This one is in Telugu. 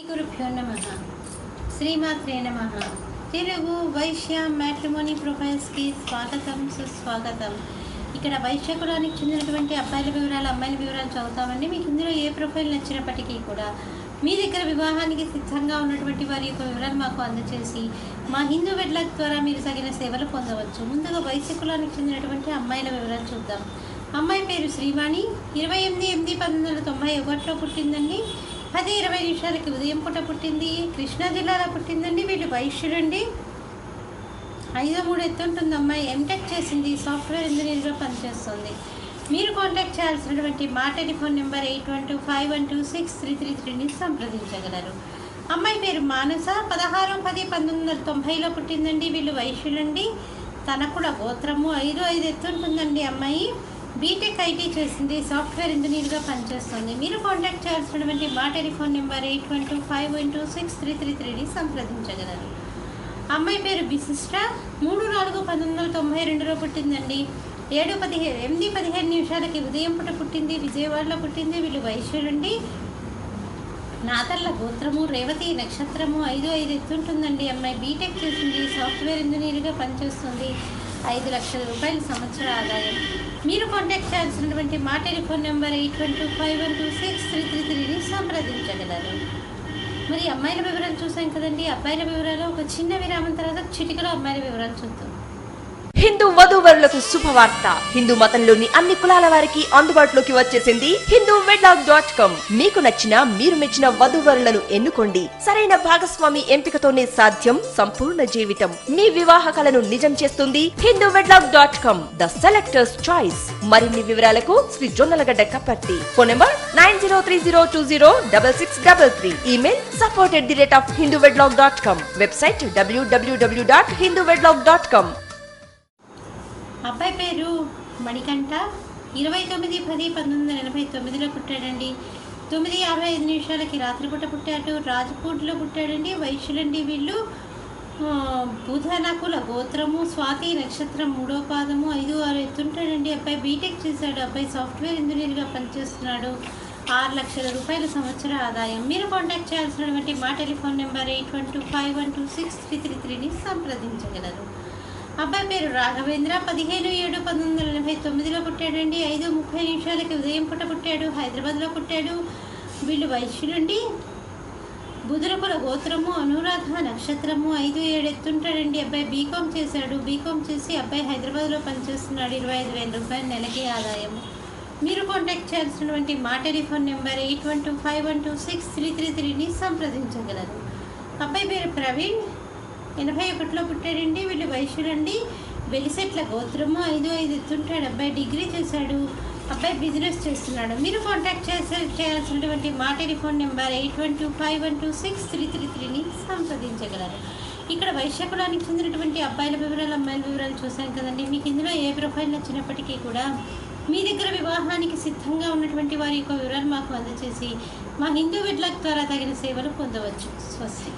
గురుభ్యో నమః. శ్రీమాత్రే నమః. తెలుగు వైశ్య మ్యాట్రిమోనీ ప్రొఫైల్స్కి స్వాగతం, సుస్వాగతం. ఇక్కడ వైశ్య కులానికి చెందినటువంటి అబ్బాయిల వివరాలు, అమ్మాయిల వివరాలు చదువుతామండి. మీకు ఇందులో ఏ ప్రొఫైల్ నచ్చినప్పటికీ కూడా మీ దగ్గర వివాహానికి సిద్ధంగా ఉన్నటువంటి వారి యొక్క వివరాలు మాకు అందజేసి మా హిందూ వెడ్లాక్ ద్వారా మీరు తగిన సేవలు పొందవచ్చు. ముందుగా వైశ్య కులానికి చెందినటువంటి అమ్మాయిల వివరాలు చూద్దాం. అమ్మాయి పేరు శ్రీవాణి. 28/8/1991లో పుట్టిందండి. 10:20 ఉదయం పూట పుట్టింది. కృష్ణా జిల్లాలో పుట్టిందండి. వీళ్ళు వైశ్యులండి. 5'3" ఎత్తు ఉంటుంది. అమ్మాయి ఎంటెక్ చేసింది. సాఫ్ట్వేర్ ఇంజనీర్గా పనిచేస్తుంది. మీరు కాంటాక్ట్ చేయాల్సినటువంటి మా టెలిఫోన్ నెంబర్ 8125126333ని సంప్రదించగలరు. అమ్మాయి పేరు మానస. 16/10/1990లో పుట్టిందండి. వీళ్ళు వైశ్యులండి. తనకుల గోత్రము 5'5" ఎత్తు ఉంటుందండి. అమ్మాయి బీటెక్ ఐటీ చేసింది. సాఫ్ట్వేర్ ఇంజనీర్గా పనిచేస్తుంది. మీరు కాంటాక్ట్ చేయాల్సినటువంటి మా టెలిఫోన్ నెంబర్ 8125126333ని సంప్రదించగలరు. అమ్మాయి పేరు బిశిష్ట. 3/4/1992లో పుట్టిందండి. 8:15 ఉదయం పూట పుట్టింది. విజయవాడలో పుట్టింది. వీళ్ళు వైశ్యులండి. నాతర్ల గోత్రము, రేవతి నక్షత్రము, 5'5" ఎత్తు ఉంటుందండి. అమ్మాయి బీటెక్ చేసింది. సాఫ్ట్వేర్ ఇంజనీర్గా పనిచేస్తుంది. 5 లక్షల రూపాయల సంవత్సర ఆదాయం. మీరు కాంటాక్ట్ చేయాల్సినటువంటి మా టెలిఫోన్ నెంబర్ 8125126333ని సంప్రదించగలరు. మరి అమ్మాయిల వివరాలు చూసాం కదండి. అబ్బాయిల వివరాలు ఒక చిన్న విరామం తర్వాత చిటికలో అమ్మాయిల వివరాలు చూద్దాం. హిందూ వధూవరులకు శుభవార్త. హిందూ మతంలోని అన్ని కులాల వారికి అందుబాటులోకి వచ్చేసింది hinduwedlock.com. మీకు నచ్చిన, మీరు మెచ్చిన వధూవరులను ఎన్నుకోండి. సరైన భాగస్వామి ఎంపికతోనే సాధ్యం సంపూర్ణ జీవితం. మీ వివాహ కలను నిజం చేస్తుంది hinduwedlock.com, ద సెలెక్టర్స్ చాయిస్. మరిన్ని వివరాలకు Shri Jonnalagadda Kaparthi. Phone number 9030206633. Email support@hinduwedlock.com. Website www.hinduwedlock.com. అబ్బాయి పేరు మణికంఠ. 29/10/1989లో పుట్టాడండి. 9:55 రాత్రిపూట పుట్టాడు. రాజ్కోట్లో పుట్టాడండి. వైశ్యులండి వీళ్ళు. బుధనకుల గోత్రము, స్వాతి నక్షత్రం, 3వ పాదము, 5'6" ఎత్తుంటాడండి. అబ్బాయి బీటెక్ చేశాడు. అబ్బాయి సాఫ్ట్వేర్ ఇంజనీర్గా పనిచేస్తున్నాడు. 6 లక్షల రూపాయల సంవత్సర ఆదాయం. మీరు కాంటాక్ట్ చేయాల్సినటువంటి మా టెలిఫోన్ నెంబర్ 8125126333ని సంప్రదించగలరు. అబ్బాయి పేరు రాఘవేంద్ర. 15/7/1989లో పుట్టాడండి. 5:30 ఉదయం పూట పుట్టాడు. హైదరాబాద్లో పుట్టాడు. వీళ్ళు వైశ్యులండి. బుధులకుల గోత్రము, అనురాధ నక్షత్రము, 5'7" ఎత్తుంటాడండి. అబ్బాయి బీకామ్ చేశాడు. బీకామ్ చేసి అబ్బాయి హైదరాబాద్లో పనిచేస్తున్నాడు. 25,000 రూపాయల నెలకి ఆదాయము. మీరు కాంటాక్ట్ చేయాల్సినటువంటి మా టెలిఫోన్ నెంబర్ 8125126333ని సంప్రదించగలరు. అబ్బాయి పేరు ప్రవీణ్. 81లో పుట్టాడండి. వీళ్ళు వైశ్యులండి. వెలిసెట్ల గోత్రము, 5'5" ఎత్తుంటాడు. అబ్బాయి డిగ్రీ చేశాడు. అబ్బాయి బిజినెస్ చేస్తున్నాడు. మీరు కాంటాక్ట్ చేయాల్సినటువంటి మా టెలిఫోన్ నెంబర్ 8125126333ని సంప్రదించగలరు. ఇక్కడ వైశ్య కులానికి చెందినటువంటి అబ్బాయిల వివరాలు, అమ్మాయిల వివరాలు చూసాం కదండి. మీకు ఇందులో ఏ ప్రొఫైల్ నచ్చినప్పటికీ కూడా మీ దగ్గర వివాహానికి సిద్ధంగా ఉన్నటువంటి వారి యొక్క వివరాలు మాకు అందజేసి మా హిందూ వెడ్లాక్ ద్వారా తగిన సేవలు పొందవచ్చు. స్వస్తి.